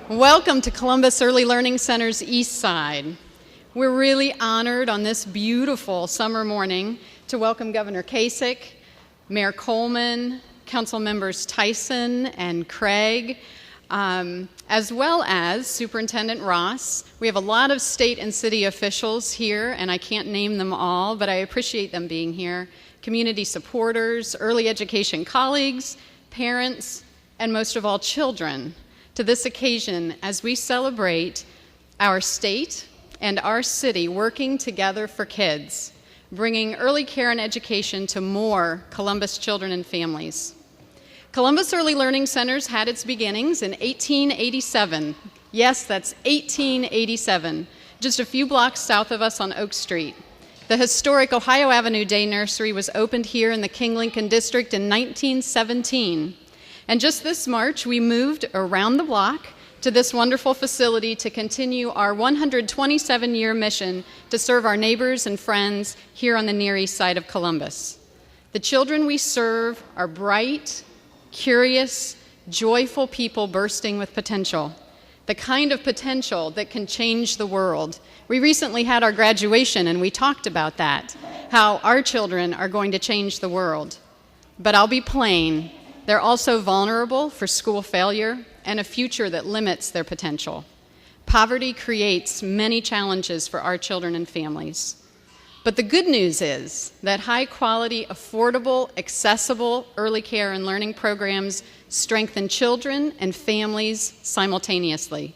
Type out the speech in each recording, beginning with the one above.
Welcome to Columbus Early Learning Center's East Side. We're really honored on this beautiful summer morning to welcome Governor Kasich, Mayor Coleman, Council Members Tyson and Craig, as well as Superintendent Ross. We have a lot of state and city officials here, and I can't name them all, but I appreciate them being here. Community supporters, early education colleagues, parents, and most of all, children, to this occasion as we celebrate our state and our city working together for kids, bringing early care and education to more Columbus children and families. Columbus Early Learning Centers had its beginnings in 1887. Yes, that's 1887, just a few blocks south of us on Oak Street. The historic Ohio Avenue Day Nursery was opened here in the King Lincoln District in 1917. And just this March, we moved around the block to this wonderful facility to continue our 127-year mission to serve our neighbors and friends here on the Near East Side of Columbus. The children we serve are bright, curious, joyful people bursting with potential, the kind of potential that can change the world. We recently had our graduation and we talked about that, how our children are going to change the world. But I'll be plain, they're also vulnerable for school failure and a future that limits their potential. Poverty creates many challenges for our children and families. But the good news is that high-quality, affordable, accessible early care and learning programs strengthen children and families simultaneously.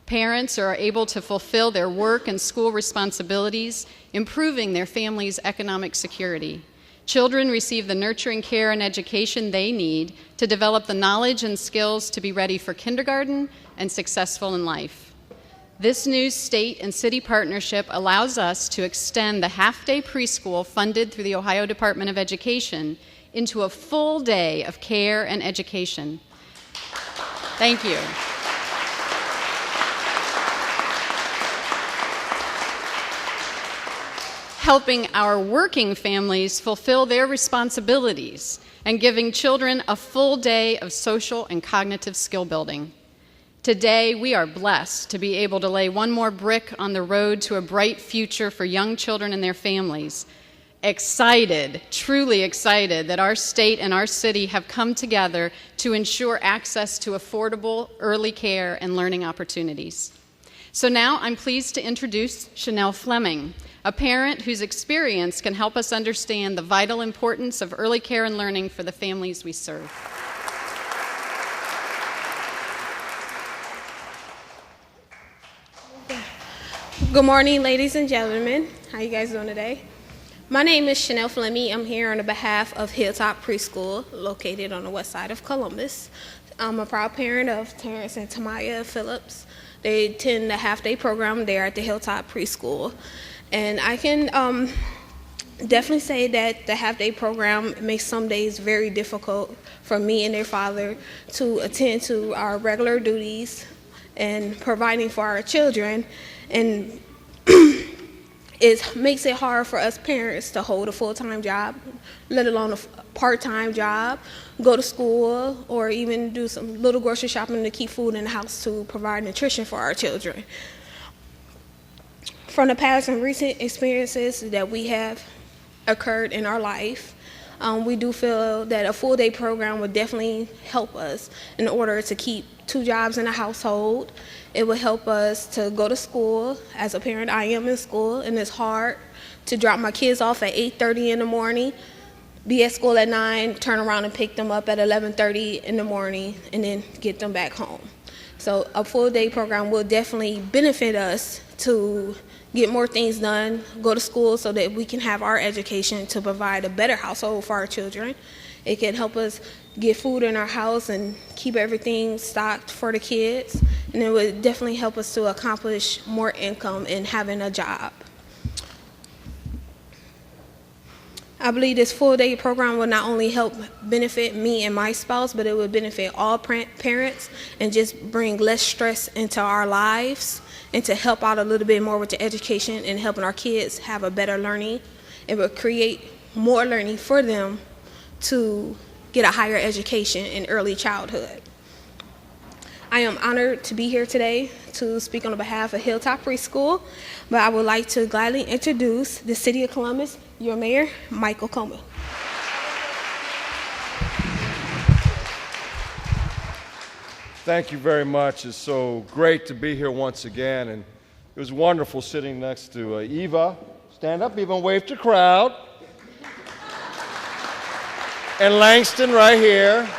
Parents are able to fulfill their work and school responsibilities, improving their family's economic security. Children receive the nurturing care and education they need to develop the knowledge and skills to be ready for kindergarten and successful in life. This new state and city partnership allows us to extend the half-day preschool funded through the Ohio Department of Education into a full day of care and education. Thank you. Helping our working families fulfill their responsibilities and giving children a full day of social and cognitive skill building. Today, we are blessed to be able to lay one more brick on the road to a bright future for young children and their families. Excited, truly excited, that our state and our city have come together to ensure access to affordable early care and learning opportunities. So now I'm pleased to introduce Chanel Fleming, a parent whose experience can help us understand the vital importance of early care and learning for the families we serve. Good morning, ladies and gentlemen. How you guys doing today? My name is Chanel Fleming. I'm here on behalf of Hilltop Preschool, located on the west side of Columbus. I'm a proud parent of Terrence and Tamaya Phillips. They attend the half-day program there at the Hilltop Preschool. And I can definitely say that the half-day program makes some days very difficult for me and their father to attend to our regular duties and providing for our children. And it makes it hard for us parents to hold a full-time job, let alone a part-time job, go to school, or even do some little grocery shopping to keep food in the house to provide nutrition for our children. From the past and recent experiences that we have occurred in our life, we do feel that a full-day program would definitely help us in order to keep 2 jobs in the household. It would help us to go to school. As a parent, I am in school, and it's hard to drop my kids off at 8:30 in the morning, be at school at 9, turn around and pick them up at 11:30 in the morning, and then get them back home. So a full-day program will definitely benefit us to get more things done, go to school so that we can have our education to provide a better household for our children. It can help us get food in our house and keep everything stocked for the kids. And it would definitely help us to accomplish more income and having a job. I believe this full-day program will not only help benefit me and my spouse, but it would benefit all parents and just bring less stress into our lives and to help out a little bit more with the education and helping our kids have a better learning. It would create more learning for them to get a higher education in early childhood. I am honored to be here today to speak on behalf of Hilltop Preschool, but I would like to gladly introduce the City of Columbus, your Mayor, Michael Coleman. Thank you very much. It's so great to be here once again, and it was wonderful sitting next to Eva. Stand up, Eva, and wave to the crowd. And Langston right here.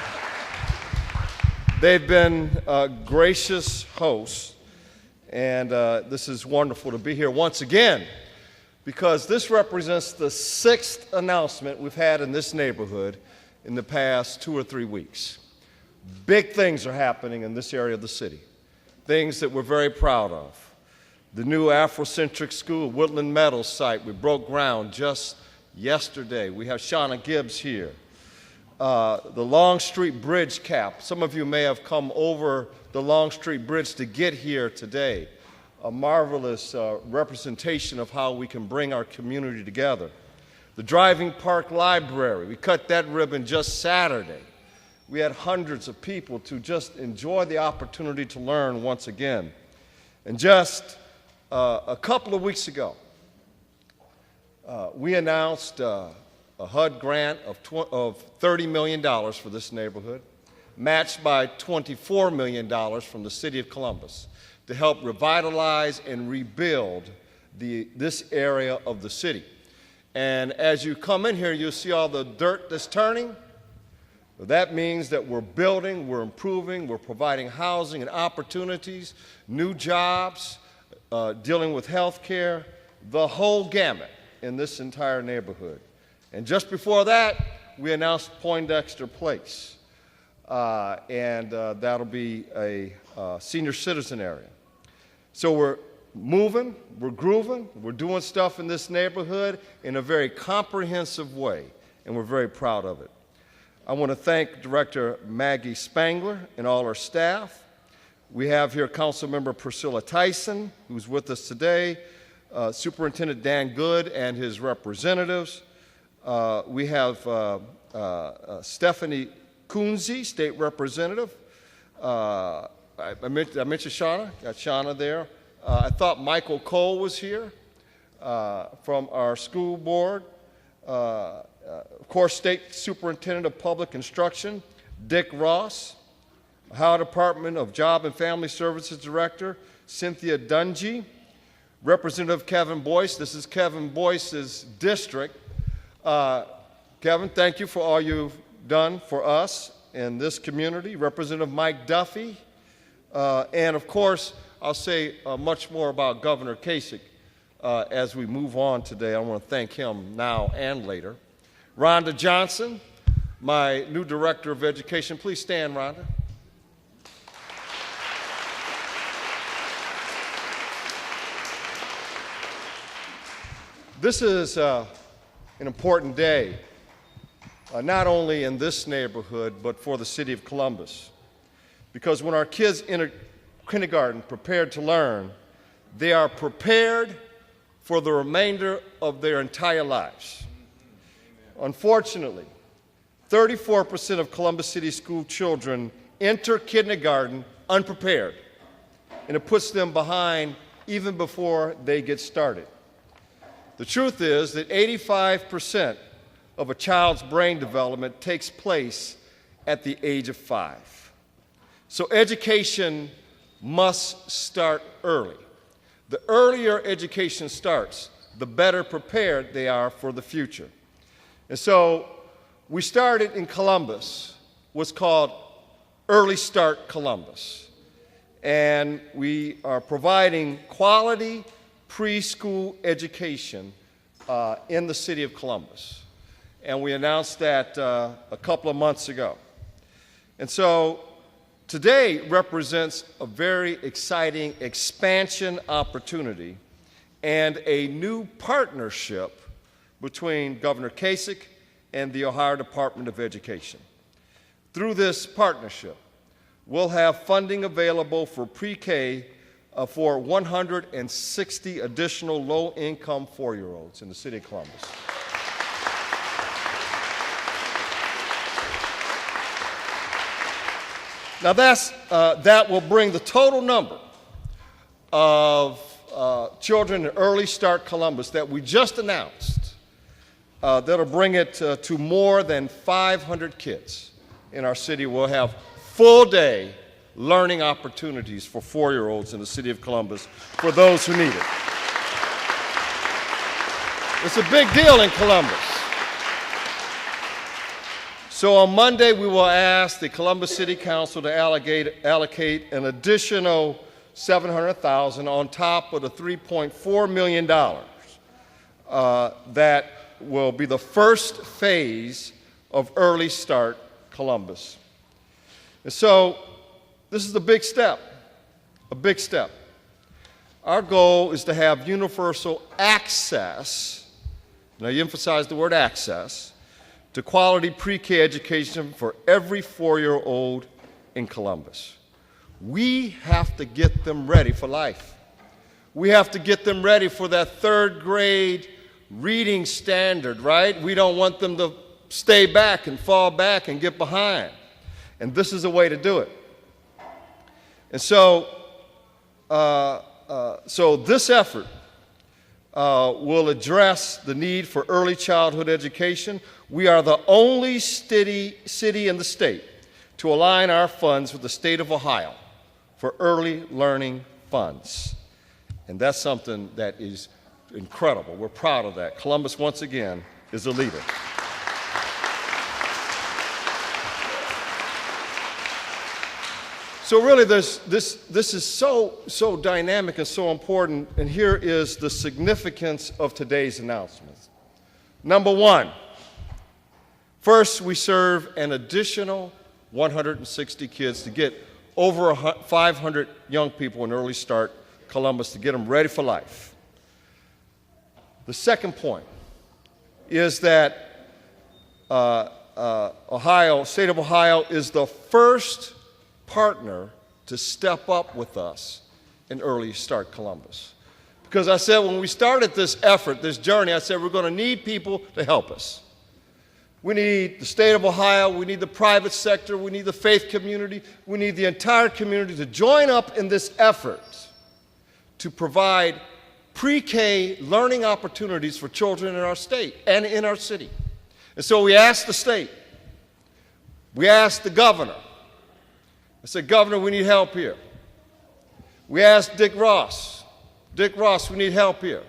They've been gracious hosts, and this is wonderful to be here once again because this represents the 6th announcement we've had in this neighborhood in the past 2 or 3 weeks. Big things are happening in this area of the city, things that we're very proud of. The new Afrocentric School, Woodland Meadows site, we broke ground just yesterday. We have Shauna Gibbs here. The Long Street Bridge cap. Some of you may have come over the Long Street Bridge to get here today. A marvelous representation of how we can bring our community together. The Driving Park Library. We cut that ribbon just Saturday. We had hundreds of people to just enjoy the opportunity to learn once again. And just a couple of weeks ago, we announced a HUD grant of $30 million for this neighborhood, matched by $24 million from the City of Columbus to help revitalize and rebuild this area of the city. And as you come in here, you'll see all the dirt that's turning. That means that we're building, we're improving, we're providing housing and opportunities, new jobs, dealing with health care, the whole gamut in this entire neighborhood. And just before that, we announced Poindexter Place, and that'll be a senior citizen area. So we're moving, we're grooving, we're doing stuff in this neighborhood in a very comprehensive way, and we're very proud of it. I want to thank Director Maggie Spangler and all her staff. We have here Councilmember Priscilla Tyson, who's with us today, Superintendent Dan Good and his representatives. We have Stephanie Kunze, State Representative. I mentioned Shauna, got Shauna there. I thought Michael Cole was here from our school board. Of course, State Superintendent of Public Instruction, Dick Ross. Ohio Department of Job and Family Services Director, Cynthia Dungy. Representative Kevin Boyce. This is Kevin Boyce's district. Kevin, thank you for all you've done for us in this community. Representative Mike Duffy. And of course, I'll say much more about Governor Kasich as we move on today. I want to thank him now and later. Rhonda Johnson, my new Director of Education. Please stand, Rhonda. This is an important day, not only in this neighborhood, but for the City of Columbus. Because when our kids enter kindergarten prepared to learn, they are prepared for the remainder of their entire lives. Unfortunately, 34% of Columbus City school children enter kindergarten unprepared, and it puts them behind even before they get started. The truth is that 85% of a child's brain development takes place at the age of 5. So education must start early. The earlier education starts, the better prepared they are for the future. And so we started in Columbus, what's called Early Start Columbus. And we are providing quality preschool education in the city of Columbus. And we announced that a couple of months ago. And so today represents a very exciting expansion opportunity and a new partnership between Governor Kasich and the Ohio Department of Education. Through this partnership, we'll have funding available for pre-K for 160 additional low-income 4-year-olds in the city of Columbus. Now that will bring the total number of children in Early Start Columbus that we just announced, that'll bring it to more than 500 kids in our city will have full-day learning opportunities for 4-year-olds in the city of Columbus for those who need it. It's a big deal in Columbus. So on Monday, we will ask the Columbus City Council to allocate an additional $700,000 on top of the $3.4 million that will be the first phase of Early Start Columbus. And so this is a big step, a big step. Our goal is to have universal access, now you emphasize the word access, to quality pre-K education for every 4-year-old in Columbus. We have to get them ready for life. We have to get them ready for that 3rd grade reading standard, right? We don't want them to stay back and fall back and get behind. And this is a way to do it. And so, this effort will address the need for early childhood education. We are the only city in the state to align our funds with the state of Ohio for early learning funds. And that's something that is incredible. We're proud of that. Columbus, once again, is a leader. So really, this is so dynamic and so important, and here is the significance of today's announcements. Number one, first, we serve an additional 160 kids to get over 500 young people in Early Start Columbus to get them ready for life. The second point is that state of Ohio is the first partner to step up with us in Early Start Columbus. Because I said when we started this effort, this journey, I said we're going to need people to help us. We need the state of Ohio, we need the private sector, we need the faith community, we need the entire community to join up in this effort to provide pre-K learning opportunities for children in our state and in our city. And so we asked the state, we asked the governor. I said, Governor, we need help here. We asked Dick Ross, we need help here.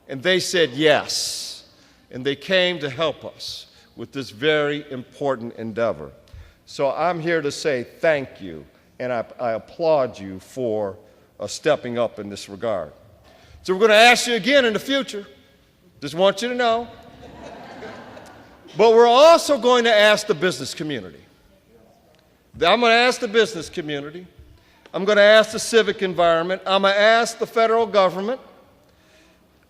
And they said yes. And they came to help us with this very important endeavor. So I'm here to say thank you, and I applaud you for stepping up in this regard. So we're going to ask you again in the future. Just want you to know. But we're also going to ask the business community. I'm going to ask the business community. I'm going to ask the civic environment. I'm going to ask the federal government.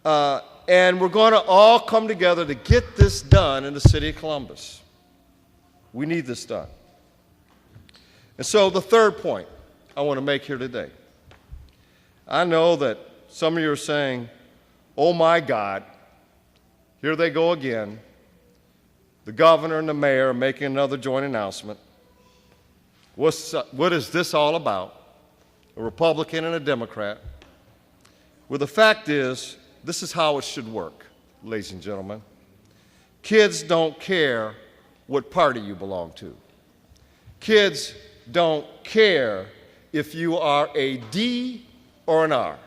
And we're going to all come together to get this done in the city of Columbus. We need this done. And so the third point I want to make here today. I know that some of you are saying, oh my God, here they go again. The governor and the mayor are making another joint announcement. What is this all about? A Republican and a Democrat. Well, the fact is, this is how it should work, ladies and gentlemen. Kids don't care what party you belong to. Kids don't care if you are a D or an R.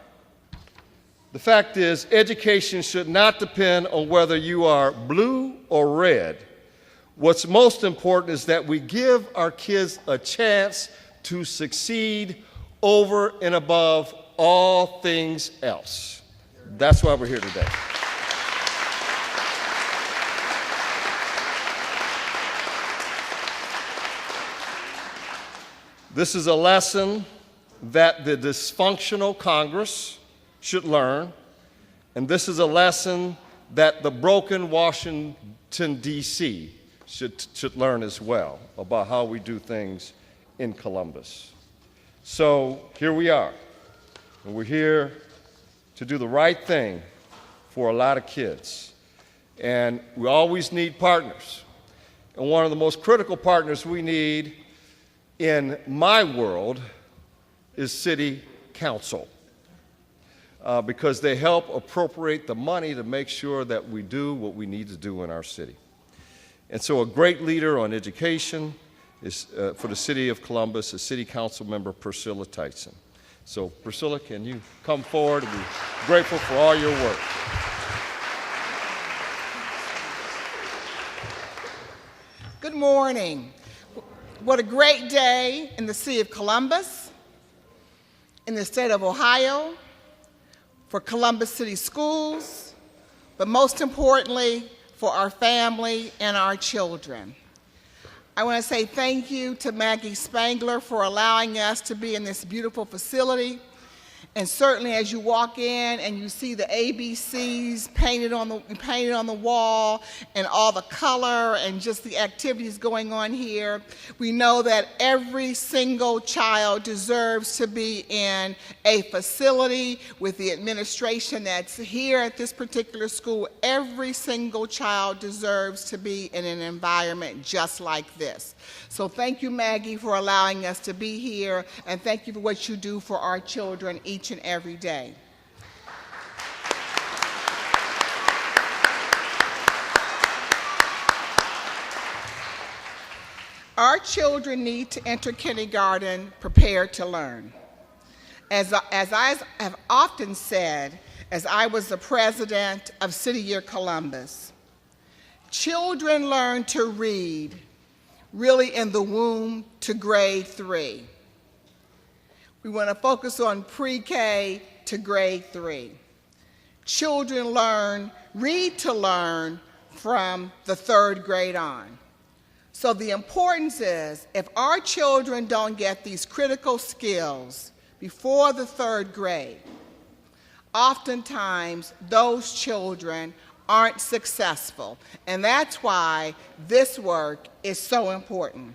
The fact is, education should not depend on whether you are blue or red. What's most important is that we give our kids a chance to succeed over and above all things else. That's why we're here today. This is a lesson that the dysfunctional Congress should learn, and this is a lesson that the broken Washington, D.C. should learn as well about how we do things in Columbus. So here we are, and we're here to do the right thing for a lot of kids. And we always need partners. And one of the most critical partners we need in my world is City Council, because they help appropriate the money to make sure that we do what we need to do in our city. And so a great leader on education is, for the City of Columbus, is City Council member Priscilla Tyson. So Priscilla, can you come forward? We're grateful for all your work. Good morning. What a great day in the city of Columbus, in the state of Ohio, for Columbus City Schools, but most importantly, for our family and our children. I want to say thank you to Maggie Spangler for allowing us to be in this beautiful facility. And certainly as you walk in and you see the ABCs painted on the wall and all the color and just the activities going on here, we know that every single child deserves to be in a facility with the administration that's here at this particular school. Every single child deserves to be in an environment just like this. So thank you, Maggie, for allowing us to be here, and thank you for what you do for our children each and every day. Our children need to enter kindergarten prepared to learn. As I have often said, as I was the president of City Year Columbus, children learn to read really in the womb to grade 3. We want to focus on pre-K to grade 3. Children read to learn from the 3rd grade on. So the importance is, if our children don't get these critical skills before the 3rd grade, oftentimes those children aren't successful. And that's why this work is so important.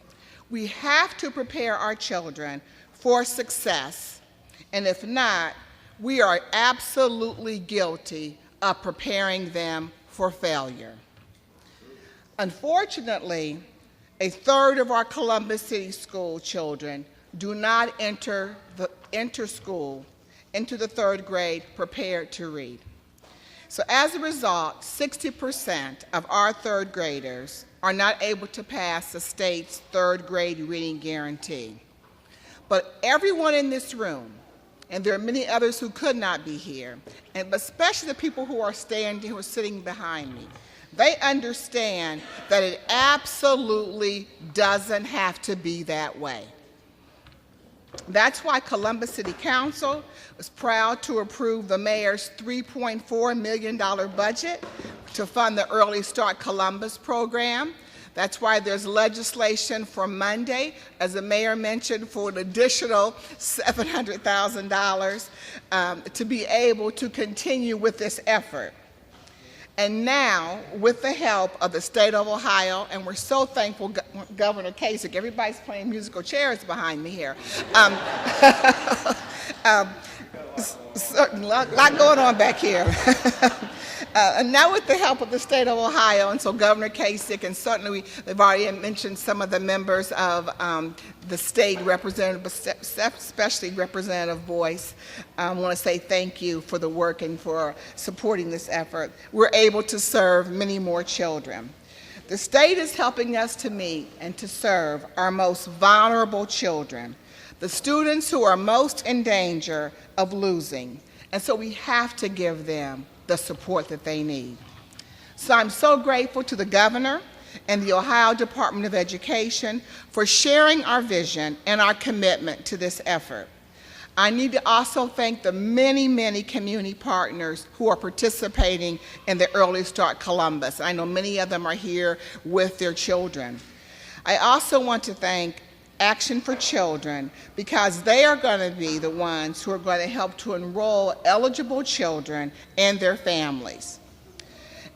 We have to prepare our children for success, and if not, we are absolutely guilty of preparing them for failure. Unfortunately, a third of our Columbus City School children do not enter school into the 3rd grade prepared to read. So as a result, 60% of our 3rd graders are not able to pass the state's 3rd grade reading guarantee. But everyone in this room, and there are many others who could not be here, but especially the people who are sitting behind me, they understand that it absolutely doesn't have to be that way. That's why Columbus City Council was proud to approve the mayor's $3.4 million budget to fund the Early Start Columbus program. That's why there's legislation for Monday, as the mayor mentioned, for an additional $700,000 to be able to continue with this effort. And now, with the help of the state of Ohio, and we're so thankful, Governor Kasich, everybody's playing musical chairs behind me here. A lot going on back here. And now with the help of the state of Ohio, and so Governor Kasich, and certainly they've already mentioned some of the members of the state representative, especially Representative Boyce. I want to say thank you for the work and for supporting this effort. We're able to serve many more children. The state is helping us to meet and to serve our most vulnerable children, the students who are most in danger of losing. And so we have to give them the support that they need. So I'm so grateful to the governor and the Ohio Department of Education for sharing our vision and our commitment to this effort. I need to also thank the many, many community partners who are participating in the Early Start Columbus. I know many of them are here with their children. I also want to thank Action for Children, because they are going to be the ones who are going to help to enroll eligible children and their families.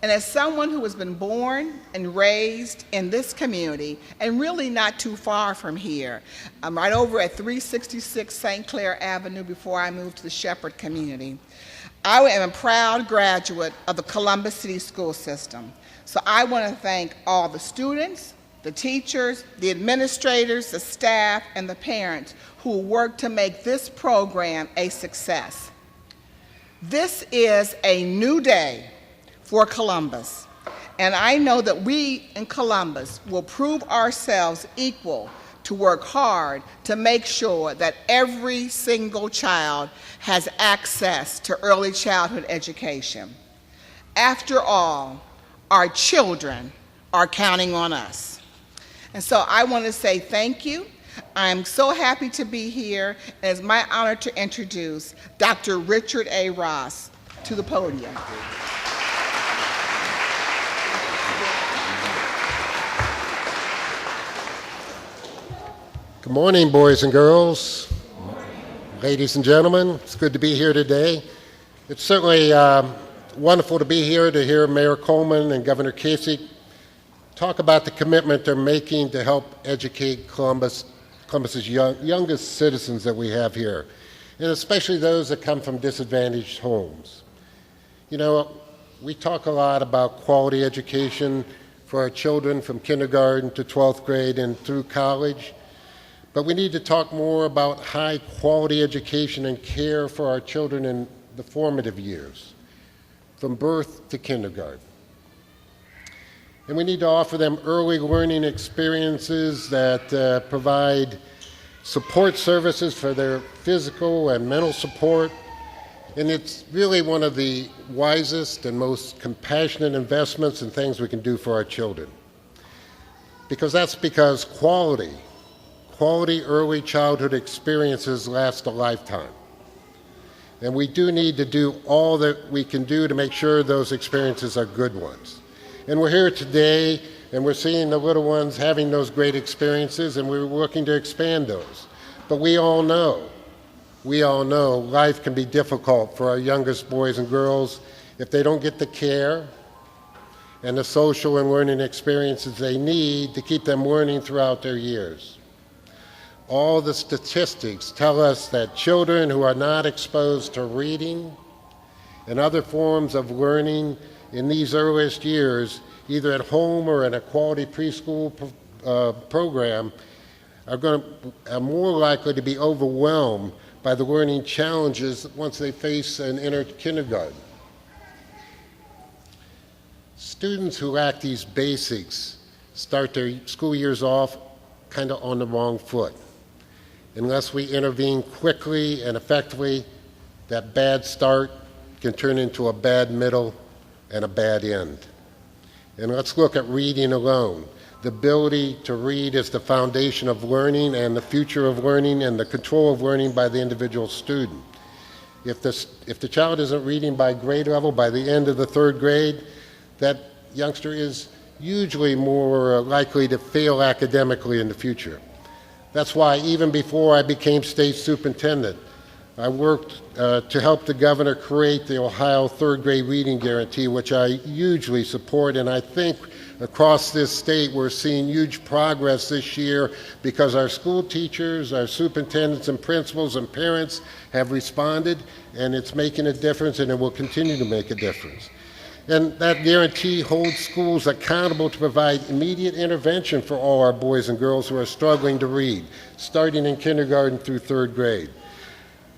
And as someone who has been born and raised in this community, and really not too far from here, I'm right over at 366 St. Clair Avenue before I moved to the Shepherd community, I am a proud graduate of the Columbus City School System. So I want to thank all the students, the teachers, the administrators, the staff, and the parents who work to make this program a success. This is a new day for Columbus, and I know that we in Columbus will prove ourselves equal to work hard to make sure that every single child has access to early childhood education. After all, our children are counting on us. And so I want to say thank you. I'm so happy to be here, and it's my honor to introduce Dr. Richard A. Ross to the podium. Good morning, boys and girls, ladies and gentlemen. It's good to be here today. It's certainly wonderful to be here to hear Mayor Coleman and Governor Kasich talk about the commitment they're making to help educate Columbus's youngest citizens that we have here, and especially those that come from disadvantaged homes. You know, we talk a lot about quality education for our children from kindergarten to 12th grade and through college, but we need to talk more about high quality education and care for our children in the formative years, from birth to kindergarten. And we need to offer them early learning experiences that provide support services for their physical and mental support. And it's really one of the wisest and most compassionate investments and things we can do for our children. Because quality early childhood experiences last a lifetime. And we do need to do all that we can do to make sure those experiences are good ones. And we're here today, and we're seeing the little ones having those great experiences, and we're looking to expand those. But we all know life can be difficult for our youngest boys and girls if they don't get the care and the social and learning experiences they need to keep them learning throughout their years. All the statistics tell us that children who are not exposed to reading and other forms of learning in these earliest years, either at home or in a quality preschool program, are more likely to be overwhelmed by the learning challenges once they face and enter kindergarten. Students who lack these basics start their school years off kind of on the wrong foot. Unless we intervene quickly and effectively, that bad start can turn into a bad middle and a bad end. And let's look at reading alone. The ability to read is the foundation of learning and the future of learning and the control of learning by the individual student. If the child isn't reading by grade level by the end of the third grade, that youngster is usually more likely to fail academically in the future. That's why even before I became state superintendent, I worked to help the governor create the Ohio third grade reading guarantee, which I hugely support, and I think across this state we're seeing huge progress this year because our school teachers, our superintendents and principals and parents have responded, and it's making a difference, and it will continue to make a difference. And that guarantee holds schools accountable to provide immediate intervention for all our boys and girls who are struggling to read, starting in kindergarten through third grade.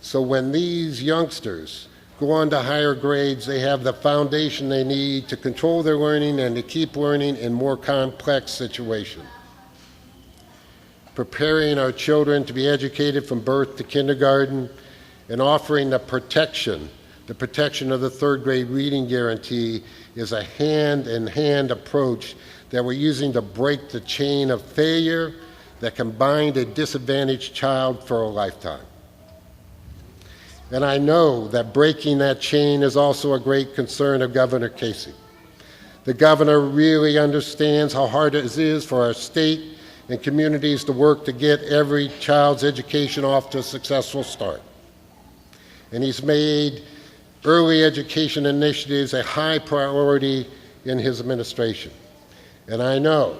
So when these youngsters go on to higher grades, they have the foundation they need to control their learning and to keep learning in more complex situations. Preparing our children to be educated from birth to kindergarten and offering the protection of the third grade reading guarantee is a hand-in-hand approach that we're using to break the chain of failure that can bind a disadvantaged child for a lifetime. And I know that breaking that chain is also a great concern of Governor Kasich. The governor really understands how hard it is for our state and communities to work to get every child's education off to a successful start. And he's made early education initiatives a high priority in his administration. And I know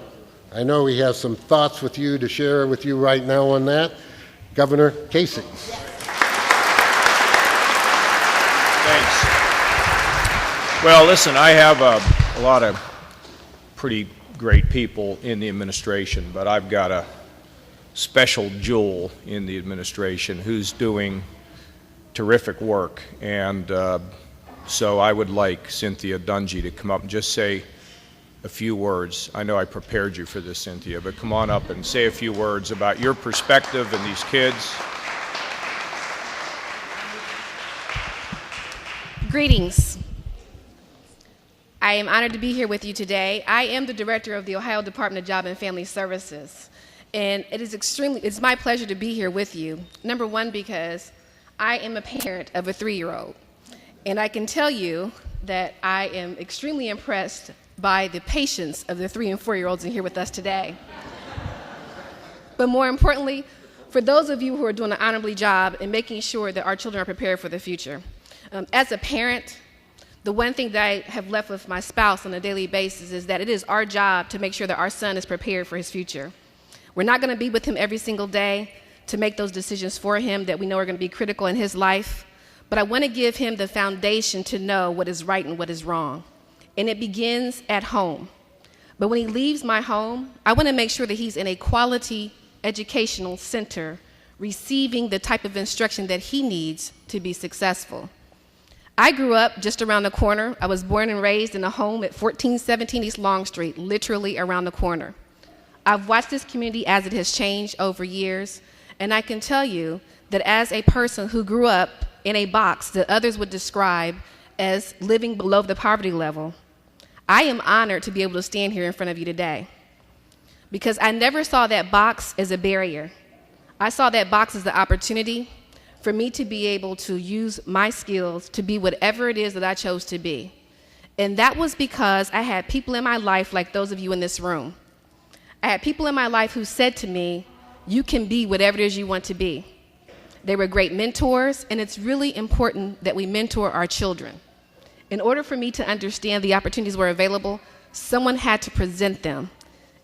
he has some thoughts with you to share with you right now on that. Governor Kasich. Thanks. Well, listen, I have a lot of pretty great people in the administration, but I've got a special jewel in the administration who's doing terrific work. And so I would like Cynthia Dungy to come up and just say a few words. I know I prepared you for this, Cynthia, but come on up and say a few words about your perspective and these kids. Greetings. I am honored to be here with you today. I am the director of the Ohio Department of Job and Family Services, and it's my pleasure to be here with you. Number one, because I am a parent of a 3-year-old, and I can tell you that I am extremely impressed by the patience of the 3- and 4-year-olds in here with us today. But more importantly, for those of you who are doing an honorable job in making sure that our children are prepared for the future. As a parent, the one thing that I have left with my spouse on a daily basis is that it is our job to make sure that our son is prepared for his future. We're not going to be with him every single day to make those decisions for him that we know are going to be critical in his life, but I want to give him the foundation to know what is right and what is wrong. And it begins at home. But when he leaves my home, I want to make sure that he's in a quality educational center receiving the type of instruction that he needs to be successful. I grew up just around the corner. I was born and raised in a home at 1417 East Long Street, literally around the corner. I've watched this community as it has changed over years, and I can tell you that as a person who grew up in a box that others would describe as living below the poverty level, I am honored to be able to stand here in front of you today because I never saw that box as a barrier. I saw that box as the opportunity for me to be able to use my skills to be whatever it is that I chose to be. And that was because I had people in my life like those of you in this room. I had people in my life who said to me, you can be whatever it is you want to be. They were great mentors, and it's really important that we mentor our children. In order for me to understand the opportunities were available, someone had to present them.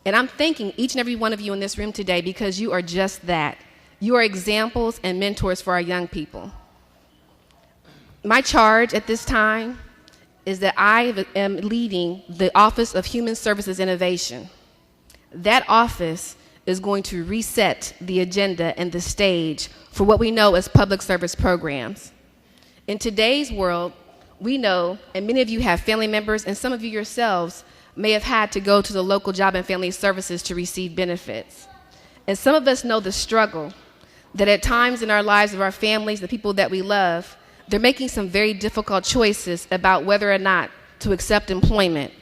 And I'm thanking each and every one of you in this room today because you are just that. You are examples and mentors for our young people. My charge at this time is that I am leading the Office of Human Services Innovation. That office is going to reset the agenda and the stage for what we know as public service programs. In today's world, we know, and many of you have family members, and some of you yourselves may have had to go to the local job and family services to receive benefits. And some of us know the struggle that at times in our lives of our families, the people that we love, they're making some very difficult choices about whether or not to accept employment,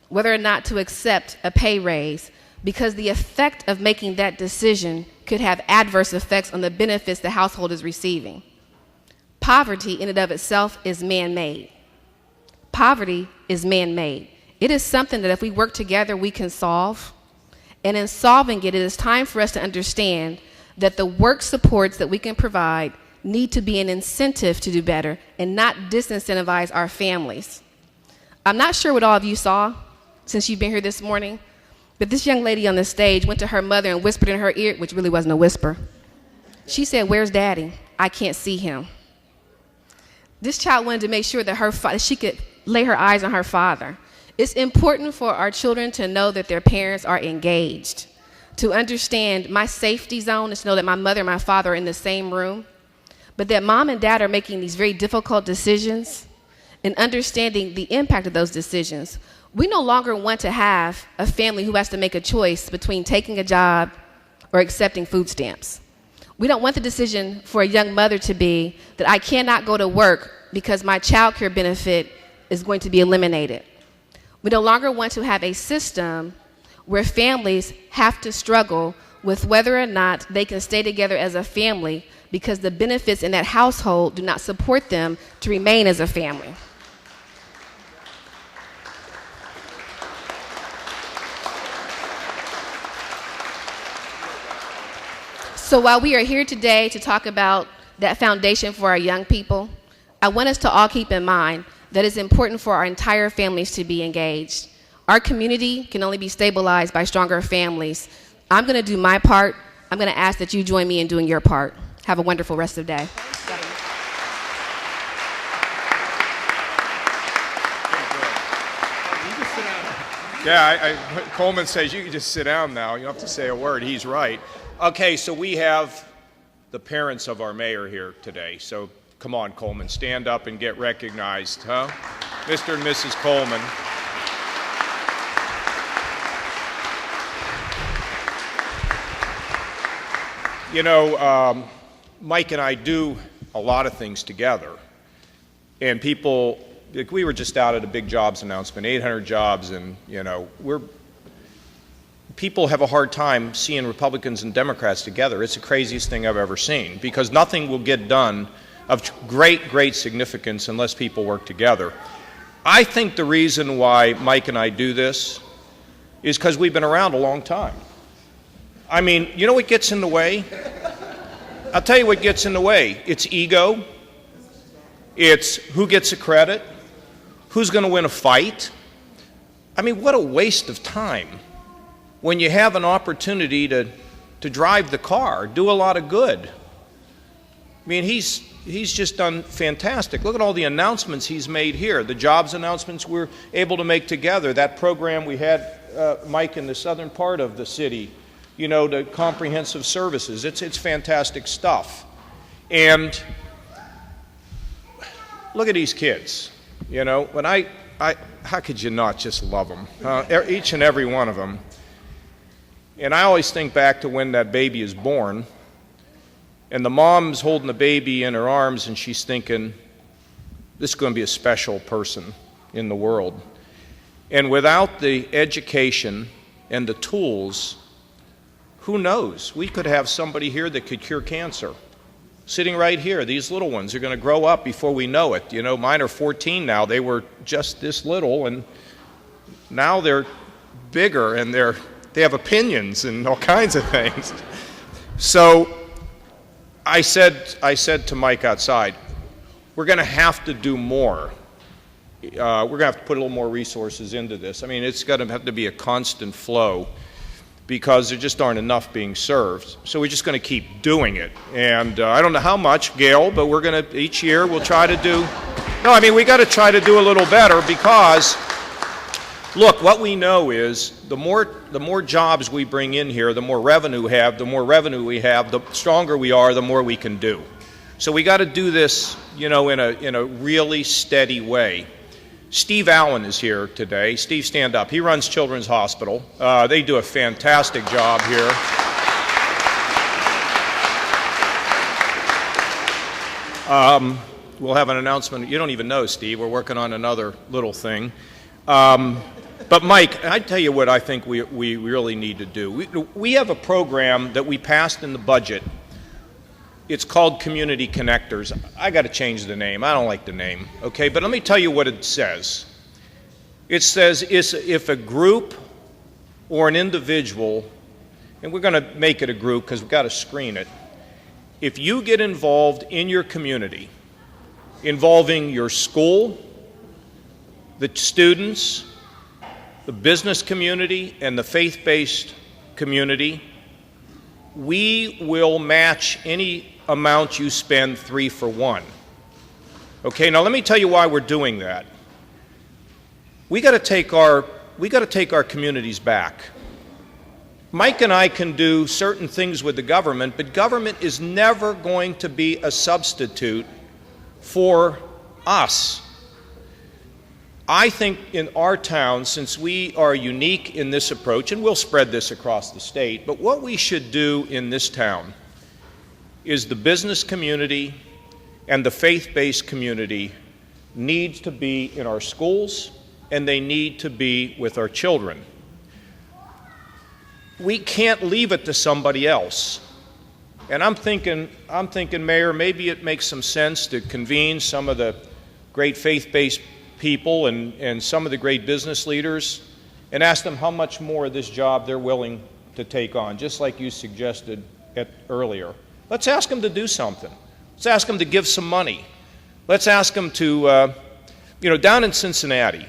whether or not to accept a pay raise, because the effect of making that decision could have adverse effects on the benefits the household is receiving. Poverty in and of itself is man-made. Poverty is man-made. It is something that if we work together, we can solve. And in solving it, it is time for us to understand that the work supports that we can provide need to be an incentive to do better and not disincentivize our families. I'm not sure what all of you saw since you've been here this morning, but this young lady on the stage went to her mother and whispered in her ear, which really wasn't a whisper. She said, "Where's Daddy? I can't see him." This child wanted to make sure that she could lay her eyes on her father. It's important for our children to know that their parents are engaged. To understand my safety zone is to know that my mother and my father are in the same room, but that mom and dad are making these very difficult decisions and understanding the impact of those decisions. We no longer want to have a family who has to make a choice between taking a job or accepting food stamps. We don't want the decision for a young mother to be that I cannot go to work because my child care benefit is going to be eliminated. We no longer want to have a system where families have to struggle with whether or not they can stay together as a family because the benefits in that household do not support them to remain as a family. So while we are here today to talk about that foundation for our young people, I want us to all keep in mind that it's important for our entire families to be engaged. Our community can only be stabilized by stronger families. I'm going to do my part. I'm going to ask that you join me in doing your part. Have a wonderful rest of the day. Coleman says you can just sit down now. You don't have to say a word. He's right. Okay, so we have the parents of our mayor here today. So come on, Coleman, stand up and get recognized, huh? Mr. and Mrs. Coleman. You know, Mike and I do a lot of things together. And people, like we were just out at a big jobs announcement, 800 jobs, and, you know, people have a hard time seeing Republicans and Democrats together. It's the craziest thing I've ever seen, because nothing will get done of great significance unless people work together. I think the reason why Mike and I do this is because we've been around a long time. I mean, you know what gets in the way? I'll tell you what gets in the way. It's ego. It's who gets the credit, who's going to win a fight. I mean, what a waste of time when you have an opportunity to drive the car, do a lot of good. I mean, he's just done fantastic. Look at all the announcements he's made here, the jobs announcements we're able to make together, that program we had, Mike, in the southern part of the city, you know, the comprehensive services. It's fantastic stuff. And look at these kids. You know, when how could you not just love them? Each and every one of them. And I always think back to when that baby is born, and the mom's holding the baby in her arms, and she's thinking, this is going to be a special person in the world. And without the education and the tools, who knows? We could have somebody here that could cure cancer. Sitting right here, these little ones are going to grow up before we know it. You know, mine are 14 now. They were just this little, and now they're bigger, and they have opinions and all kinds of things. So I said to Mike outside, we're going to have to do more. We're going to have to put a little more resources into this. I mean, it's going to have to be a constant flow, because there just aren't enough being served. So we're just going to keep doing it. And I don't know how much, Gail, but we're going to, each year we'll try to do, no, I mean, we got to try to do a little better, because, look, what we know is the more jobs we bring in here, the more revenue we have, the stronger we are, the more we can do. So we got to do this, you know, in a really steady way. Steve Allen is here today. Steve, stand up. He runs Children's Hospital. They do a fantastic job here. We'll have an announcement. You don't even know, Steve. We're working on another little thing. But Mike, I tell you what I think we really need to do. We have a program that we passed in the budget. It's called Community Connectors. I got to change the name. I don't like the name. Okay, but let me tell you what it says. It says if a group or an individual, and we're going to make it a group because we've got to screen it, if you get involved in your community, involving your school, the students, the business community, and the faith-based community, we will match any amount you spend 3 for 1. Okay, now let me tell you why we're doing that. We got to take our communities back. Mike and I can do certain things with the government, but government is never going to be a substitute for us. I think in our town, since we are unique in this approach, and we'll spread this across the state, but what we should do in this town is the business community and the faith-based community needs to be in our schools, and they need to be with our children. We can't leave it to somebody else. And I'm thinking, Mayor, maybe it makes some sense to convene some of the great faith-based people and some of the great business leaders and ask them how much more of this job they're willing to take on, just like you suggested earlier. Let's ask them to do something. Let's ask them to give some money. Let's ask them to, down in Cincinnati,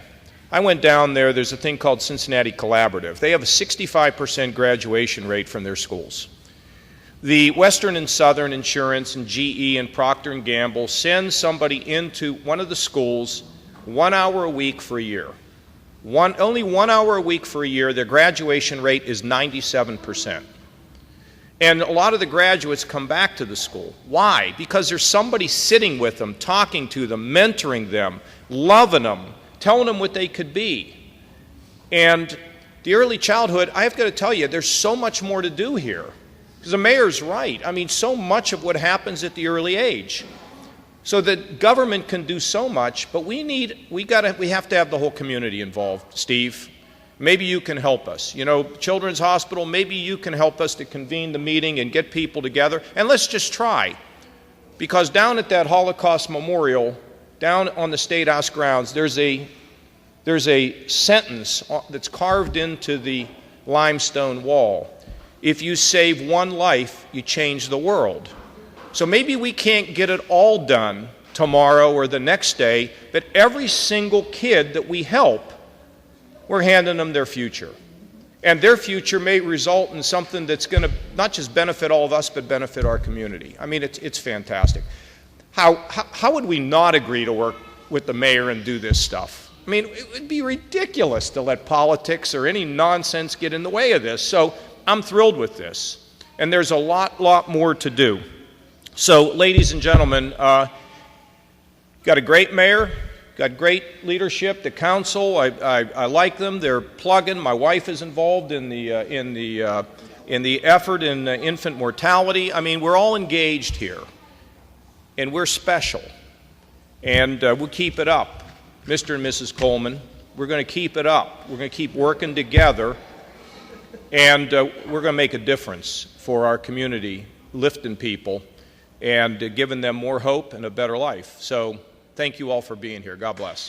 I went down there, there's a thing called Cincinnati Collaborative. They have a 65% graduation rate from their schools. The Western and Southern Insurance and GE and Procter & Gamble send somebody into one of the schools 1 hour a week for a year. Only 1 hour a week for a year. Their graduation rate is 97%. And a lot of the graduates come back to the school. Why? Because there's somebody sitting with them, talking to them, mentoring them, loving them, telling them what they could be. And the early childhood, I have got to tell you, there's so much more to do here. Because the mayor's right. I mean, so much of what happens at the early age. So that government can do so much, but we have to have the whole community involved, Steve. Maybe you can help us. You know, Children's Hospital, maybe you can help us to convene the meeting and get people together. And let's just try. Because down at that Holocaust Memorial, down on the State House grounds, there's a sentence that's carved into the limestone wall. If you save one life, you change the world. So maybe we can't get it all done tomorrow or the next day, but every single kid that we help, we're handing them their future. And their future may result in something that's going to not just benefit all of us, but benefit our community. I mean, it's fantastic. How would we not agree to work with the mayor and do this stuff? I mean, it would be ridiculous to let politics or any nonsense get in the way of this. So I'm thrilled with this. And there's a lot more to do. So, ladies and gentlemen, got a great mayor, got great leadership. The council, I like them. They're plugging. My wife is involved in the effort in infant mortality. I mean, we're all engaged here, and we're special, and we'll keep it up, Mr. and Mrs. Coleman. We're going to keep it up. We're going to keep working together, and we're going to make a difference for our community, lifting people, and giving them more hope and a better life. So thank you all for being here. God bless.